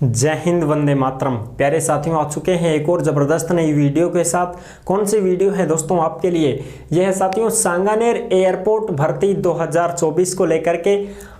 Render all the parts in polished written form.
जय हिंद, वंदे मातरम। प्यारे साथियों, आ चुके हैं एक और ज़बरदस्त नई वीडियो के साथ। कौन सी वीडियो है दोस्तों आपके लिए? यह है साथियों सांगानेर एयरपोर्ट भर्ती 2024 को लेकर के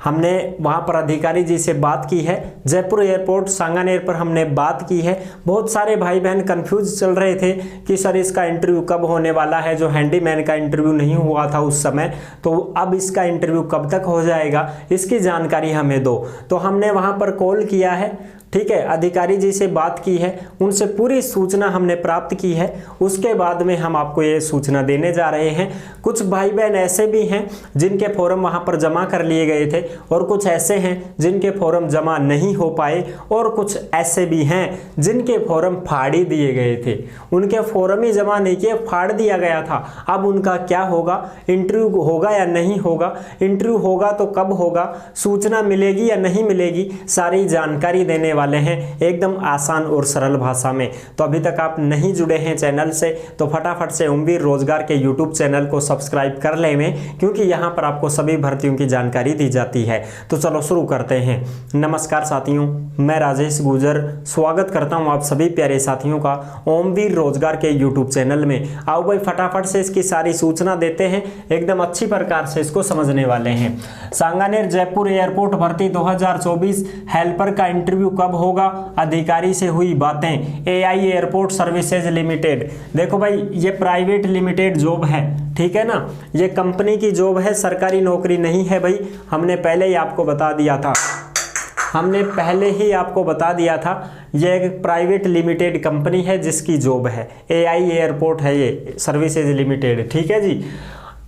हमने वहां पर अधिकारी जी से बात की है। जयपुर एयरपोर्ट सांगानेर पर हमने बात की है। बहुत सारे भाई बहन कंफ्यूज चल रहे थे कि सर इसका इंटरव्यू कब होने वाला है। जो हैंडीमैन का इंटरव्यू नहीं हुआ था उस समय, तो अब इसका इंटरव्यू कब तक हो जाएगा, इसकी जानकारी हमें दो। तो हमने वहां पर कॉल किया है, ठीक है, अधिकारी जी से बात की है, उनसे पूरी सूचना हमने प्राप्त की है। उसके बाद में हम आपको ये सूचना देने जा रहे हैं। कुछ भाई बहन ऐसे भी हैं जिनके फॉर्म वहां पर जमा कर लिए गए थे, और कुछ ऐसे हैं जिनके फॉर्म जमा नहीं हो पाए, और कुछ ऐसे भी हैं जिनके फॉर्म फाड़ ही दिए गए थे। उनके फॉर्म ही जमा नहीं किए, फाड़ दिया गया था। अब उनका क्या होगा, इंटरव्यू होगा या नहीं होगा, इंटरव्यू होगा तो कब होगा, सूचना मिलेगी या नहीं मिलेगी, सारी जानकारी देने वाले हैं एकदम आसान और सरल भाषा में। तो अभी तक आप नहीं जुड़े हैं चैनल से तो फटाफट से ओमवीर रोजगार के यूट्यूब चैनल को सब्सक्राइब कर ले में, क्योंकि यहां पर आपको सभी भर्तियों की जानकारी दी जाती है। तो चलो शुरू करते हैं। नमस्कार साथियों, मैं राजेश गुजर स्वागत करता हूं आप सभी प्यारे साथियों का ओमवीर रोजगार के यूट्यूब चैनल में। आओ भाई फटाफट से इसकी सारी सूचना देते हैं, एकदम अच्छी प्रकार से इसको समझने वाले हैं। सांगानेर जयपुर एयरपोर्ट भर्ती 2024 हेल्पर का इंटरव्यू कब होगा, अधिकारी से हुई बातें। एआई एयरपोर्ट सर्विसेज लिमिटेड, देखो भाई ये प्राइवेट लिमिटेड जॉब है, ठीक है ना, ये कंपनी की जॉब है, सरकारी नौकरी नहीं है भाई। हमने पहले ही आपको बता दिया था, ये एक प्राइवेट लिमिटेड कंपनी है जिसकी जॉब है। एआई एयरपोर्ट है ये सर्विसेज लिमिटेड, ठीक है जी।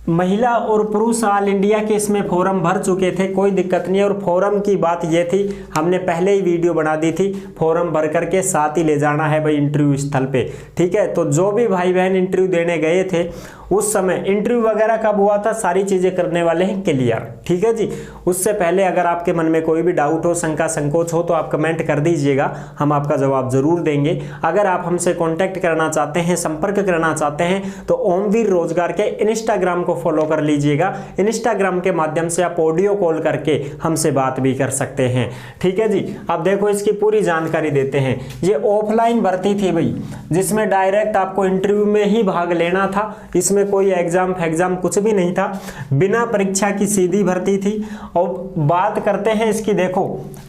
महिला और पुरुष ऑल इंडिया के इसमें फॉर्म भर चुके थे, कोई दिक्कत नहीं है। और फॉर्म की बात ये थी, हमने पहले ही वीडियो बना दी थी, फॉर्म भर करके साथ ही ले जाना है भाई इंटरव्यू स्थल पे, ठीक है। तो जो भी भाई बहन इंटरव्यू देने गए थे उस समय इंटरव्यू वगैरह कब हुआ था, सारी चीजें करने वाले हैं क्लियर, ठीक है जी। उससे पहले अगर आपके मन में कोई भी डाउट हो, शंका संकोच हो, तो आप कमेंट कर दीजिएगा, हम आपका जवाब जरूर देंगे। अगर आप हमसे कांटेक्ट करना चाहते हैं, संपर्क करना चाहते हैं, तो ओमवीर रोजगार के इंस्टाग्राम को फॉलो कर लीजिएगा। इंस्टाग्राम के माध्यम से आप ऑडियो कॉल करके हमसे बात भी कर सकते हैं, ठीक है जी। अब देखो इसकी पूरी जानकारी देते हैं। ये ऑफलाइन भर्ती थी भाई, जिसमें डायरेक्ट आपको इंटरव्यू में ही भाग लेना था। इसमें कोई एग्जाम फैग्जाम कुछ भी नहीं था, बिना परीक्षा की सीधी भर्ती थी। और बात करते हैं इसकी, देखो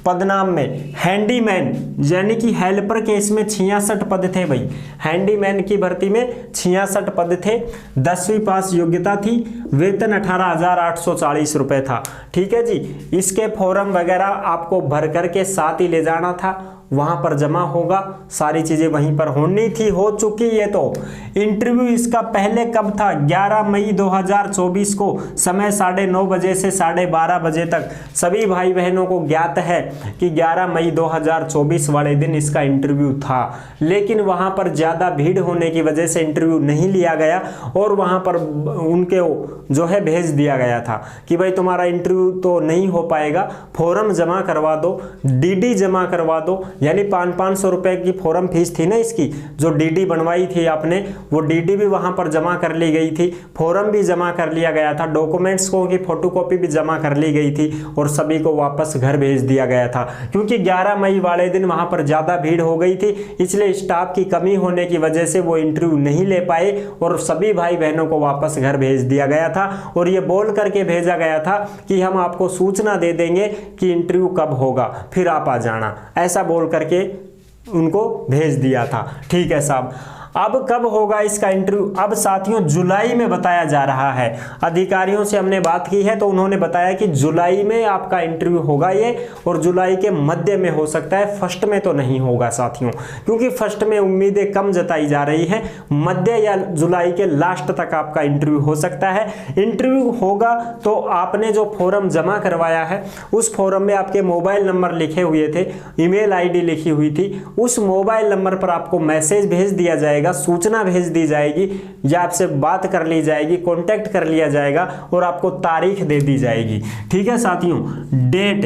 पदनाम में हैंडीमैन यानी कि हेल्पर के इसमें 66 पद थे भाई। हैंडीमैन की भर्ती में 66 पद थे, 10वीं पास योग्यता थी, वेतन 18,840 रुपए था, ठीक है जी। इसके फॉर्म वगैरह आपको भर करके साथ ही ले जाना था, वहां पर जमा होगा, सारी चीजें वहीं पर होनी थी, हो चुकी है। तो इंटरव्यू इसका पहले कब था, 11 मई 2024 को, समय 9:30 बजे से 12:30 बजे तक। सभी भाई बहनों को ज्ञात है कि 11 मई 2024 वाले दिन इसका इंटरव्यू था, लेकिन वहां पर ज्यादा भीड़ होने की वजह से इंटरव्यू नहीं लिया गया, और वहां पर उनके जो है भेज दिया गया था कि भाई तुम्हारा इंटरव्यू तो नहीं हो पाएगा, फॉर्म जमा करवा दो, डीडी जमा करवा दो। यानी 500 रुपए की फॉर्म फीस थी ना इसकी, जो डीडी बनवाई थी आपने, वो डीडी भी वहां पर जमा कर ली गई थी, फॉर्म भी जमा कर लिया गया था, डॉक्यूमेंट्स को की फोटोकॉपी भी जमा कर ली गई थी, और सभी को वापस घर भेज दिया गया था। क्योंकि 11 मई वाले दिन वहां पर ज्यादा भीड़ हो गई थी, इसलिए स्टाफ की कमी होने की वजह से वो इंटरव्यू नहीं ले पाए, और सभी भाई बहनों को वापस घर भेज दिया गया था। और ये बोल करके भेजा गया था कि हम आपको सूचना दे देंगे कि इंटरव्यू कब होगा, फिर आप आ जाना, ऐसा बोल करके उनको भेज दिया था, ठीक है साहब। अब कब होगा इसका इंटरव्यू, अब साथियों जुलाई में बताया जा रहा है। अधिकारियों से हमने बात की है तो उन्होंने बताया कि जुलाई में आपका इंटरव्यू होगा ये, और जुलाई के मध्य में हो सकता है, फर्स्ट में तो नहीं होगा साथियों, क्योंकि फर्स्ट में उम्मीदें कम जताई जा रही हैं। मध्य या जुलाई के लास्ट तक आपका इंटरव्यू हो सकता है। इंटरव्यू होगा तो आपने जो फॉर्म जमा करवाया है उस फॉर्म में आपके मोबाइल नंबर लिखे हुए थे, ईमेल आईडी लिखी हुई थी, उस मोबाइल नंबर पर आपको मैसेज भेज दिया जाएगा, सूचना भेज दी जाएगी, या आपसे बात कर ली जाएगी, कांटेक्ट कर लिया जाएगा, और आपको तारीख दे दी जाएगी, ठीक है साथियों। डेट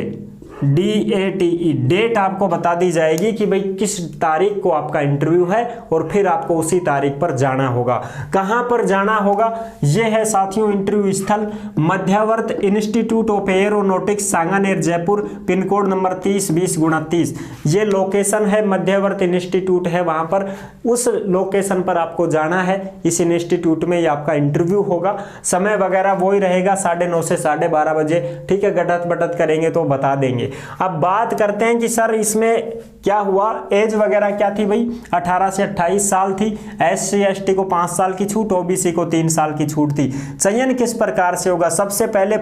DATE, डेट आपको बता दी जाएगी कि भाई किस तारीख को आपका इंटरव्यू है और फिर आपको उसी तारीख पर जाना होगा। कहां पर जाना होगा, यह है साथियों इंटरव्यू स्थल, Madhyavart institute of aeronautics, Sanganer, Jaipur, pin code number 3020/30। ये लोकेशन है, मध्यावर्त इंस्टीट्यूट है वहां पर, उस लोकेशन पर आपको जाना है। इस इंस्टीट्यूट में ये आपका इंटरव्यू होगा। समय वगैरह वही रहेगा 9:30 से 12:30 बजे। ठीक है, गटत बटत करेंगे तो बता देंगे। अब बात करते हैं कि सर इसमें क्या हुआ, एज वगैरह क्या थी भाई, 18 से 28 साल थी। SC/ST को 5 साल की छूट, OBC को 3 साल की छूट थी। चयन किस प्रकार से होगा, सबसे पहले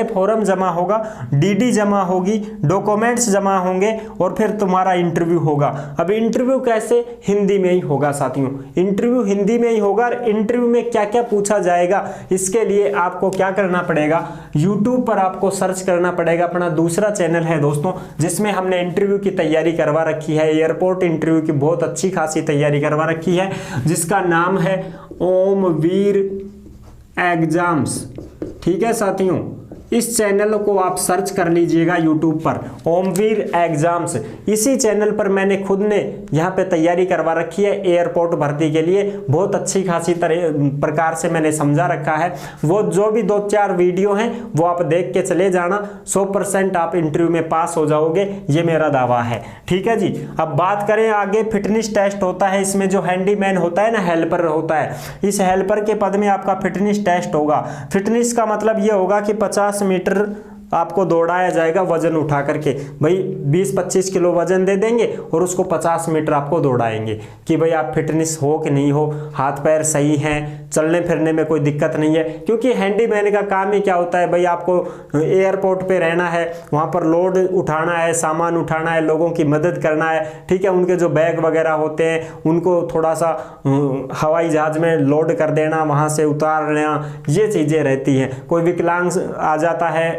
फॉर्म जमा होगा, DD जमा होगी, डॉक्यूमेंट्स जमा होंगे और फिर तुम्हारा इंटरव्यू होगा। अब इंटरव्यू कैसे, हिंदी में ही होगा साथियों, इंटरव्यू हिंदी में ही होगा। और इंटरव्यू में क्या क्या पूछा जाएगा, इसके लिए आपको क्या करना पड़ेगा, यूट्यूब पर आपको सर्च करना पड़ेगा। अपना दूसरा चैनल है दोस्तों जिसमें हमने इंटरव्यू की तैयारी करवा रखी है, एयरपोर्ट इंटरव्यू की बहुत अच्छी खासी तैयारी करवा रखी है, जिसका नाम है ओमवीर एग्जाम्स। ठीक है साथियों, इस चैनल को आप सर्च कर लीजिएगा यूट्यूब पर, ओमवीर एग्जाम्स। इसी चैनल पर मैंने खुद ने यहाँ पे तैयारी करवा रखी है एयरपोर्ट भर्ती के लिए, बहुत अच्छी खासी प्रकार से मैंने समझा रखा है। वो जो भी 2-4 वीडियो हैं वो आप देख के चले जाना, 100% आप इंटरव्यू में पास हो जाओगे, ये मेरा दावा है। ठीक है जी, अब बात करें आगे, फिटनेस टेस्ट होता है इसमें। जो हैंडीमैन होता है ना, हेल्पर होता है, इस हेल्पर के पद में आपका फिटनेस टेस्ट होगा। फिटनेस का मतलब ये होगा कि 50 मीटर आपको दौड़ाया जाएगा वजन उठा करके। भाई 20-25 किलो वजन दे देंगे और उसको 50 मीटर आपको दौड़ाएंगे कि भाई आप फिटनेस हो कि नहीं हो, हाथ पैर सही हैं, चलने फिरने में कोई दिक्कत नहीं है। क्योंकि हैंडीमैन का काम ही क्या होता है भाई, आपको एयरपोर्ट पे रहना है, वहाँ पर लोड उठाना है, सामान उठाना है, लोगों की मदद करना है। ठीक है, उनके जो बैग वगैरह होते हैं उनको थोड़ा सा हवाई जहाज में लोड कर देना, वहाँ से उतारना, ये चीज़ें रहती हैं। कोई विकलांग आ जाता है,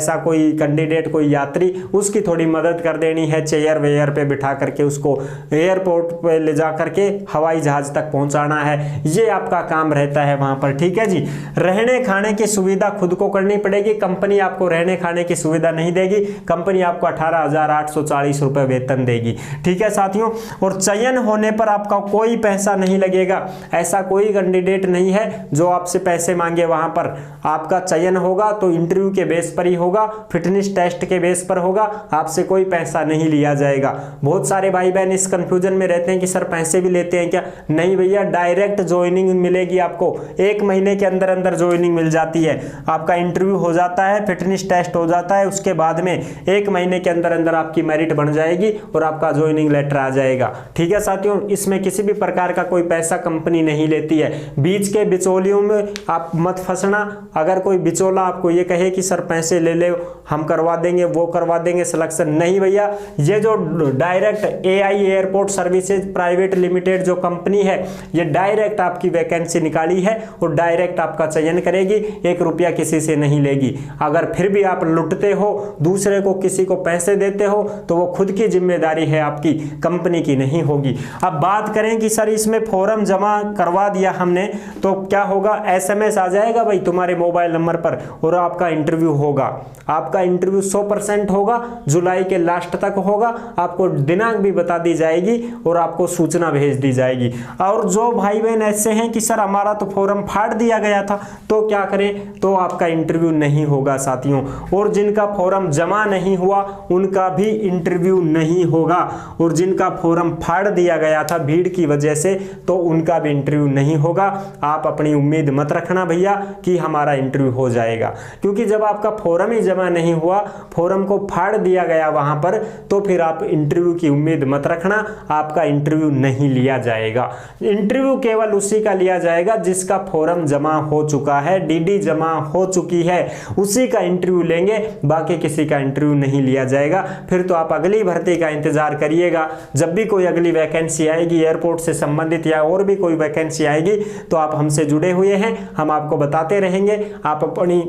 ऐसा कोई कैंडिडेट, कोई यात्री, उसकी थोड़ी मदद कर देनी है, चेयर वेयर पे बिठा करके उसको एयरपोर्ट पे ले जा करके हवाई जहाज तक पहुंचाना है, ये आपका काम रहता है वहां पर। ठीक है जी, रहने खाने की सुविधा खुद को करनी पड़ेगी, कंपनी आपको रहने खाने की सुविधा नहीं देगी। कंपनी आपको 18,840 रुपए वेतन देगी। ठीक है साथियों, और चयन होने पर आपका कोई पैसा नहीं लगेगा। ऐसा कोई कैंडिडेट नहीं है जो आपसे पैसे मांगे। वहां पर आपका चयन होगा तो इंटरव्यू के बेस पर ही होगा, फिटनेस टेस्ट के बेस पर होगा, आपसे कोई पैसा नहीं लिया जाएगा। बहुत सारे भाई बहन इस कंफ्यूजन में रहते हैं कि सर पैसे भी लेते हैं क्या। नहीं भैया, डायरेक्ट ज्वाइनिंग मिलेगी आपको, 1 महीने के अंदर अंदर ज्वाइनिंग मिल जाती है। आपका इंटरव्यू हो जाता है, फिटनेस टेस्ट हो जाता है, उसके बाद में 1 महीने के अंदर अंदर आपकी मेरिट बन जाएगी और आपका ज्वाइनिंग लेटर आ जाएगा। ठीक है साथियों, इसमें किसी भी प्रकार का कोई पैसा कंपनी नहीं लेती है। बीच के बिचौलियों में आप मत फंसना। अगर कोई बिचौला आपको ये कहे कि सर पैसे ले ले, हम करवा देंगे, वो करवा देंगे सिलेक्शन, नहीं भैया। ये जो direct AI airport services private limited जो कंपनी है, ये डायरेक्ट आपकी वैकेंसी निकाली है और डायरेक्ट आपका चयन करेगी, 1 रुपया किसी से नहीं लेगी। अगर फिर भी आप लुटते हो, दूसरे को किसी को पैसे देते हो, तो वो खुद की जिम्मेदारी है, आपकी कंपनी की नहीं होगी। अब बात करें कि सर इसमें फॉर्म जमा करवा दिया हमने तो क्या होगा, SMS आ जाएगा भाई तुम्हारे मोबाइल नंबर पर और आपका इंटरव्यू होगा। आपका इंटरव्यू 100% होगा, जुलाई के लास्ट तक होगा। आपको दिनांक भी बता दी जाएगी और आपको सूचना भेज दी जाएगी। और जो भाई बहन ऐसे हैं कि सर हमारा तो फॉर्म फाड़ दिया गया था, तो क्या करें, तो आपका इंटरव्यू नहीं होगा साथियों। और जिनका फॉर्म जमा नहीं हुआ उनका भी इंटरव्यू नहीं होगा, और जिनका फॉर्म फाड़ दिया गया था भीड़ की वजह से, तो उनका भी इंटरव्यू नहीं होगा। आप अपनी उम्मीद मत रखना भैया कि हमारा इंटरव्यू हो जाएगा, क्योंकि जब आपका फॉर्म ही जमा नहीं हुआ, फॉर्म को फाड़ दिया गया वहां पर, तो फिर आप इंटरव्यू की उम्मीद मत रखना, आपका इंटरव्यू नहीं लिया जाएगा। इंटरव्यू केवल उसी का लिया जाएगा जिसका फॉर्म जमा हो चुका है, DD जमा हो चुकी है, उसी का इंटरव्यू लेंगे, बाकी किसी का इंटरव्यू नहीं लिया जाएगा। फिर तो आप अगली भर्ती का इंतजार करिएगा। जब भी कोई अगली वैकेंसी आएगी एयरपोर्ट से संबंधित या और भी कोई वैकेंसी आएगी, तो आप हमसे जुड़े हुए हैं, हम आपको बताते रहेंगे। आप अपनी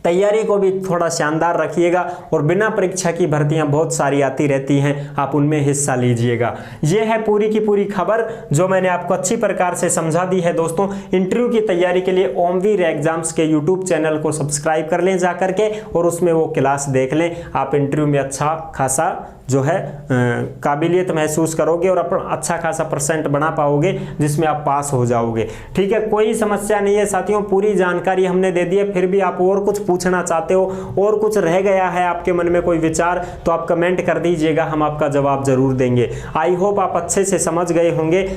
तैयारी को भी थोड़ा शानदार रखिएगा और बिना परीक्षा की भर्तियां बहुत सारी आती रहती हैं, आप उनमें हिस्सा लीजिएगा। ये है पूरी की पूरी खबर जो मैंने आपको अच्छी प्रकार से समझा दी है। दोस्तों, इंटरव्यू की तैयारी के लिए ओमवीर एग्जाम्स के यूट्यूब चैनल को सब्सक्राइब कर लें जाकर के और उसमें वो क्लास देख लें। आप इंटरव्यू में अच्छा खासा जो है काबिलियत महसूस करोगे और अपना अच्छा खासा परसेंट बना पाओगे जिसमें आप पास हो जाओगे। ठीक है, कोई समस्या नहीं है साथियों, पूरी जानकारी हमने दे दी है। फिर भी आप और कुछ पूछना चाहते हो और कुछ रह गया है आपके मन में कोई विचार, तो आप कमेंट कर दीजिएगा, हम आपका जवाब जरूर देंगे। आई होप आप अच्छे से समझ गए होंगे।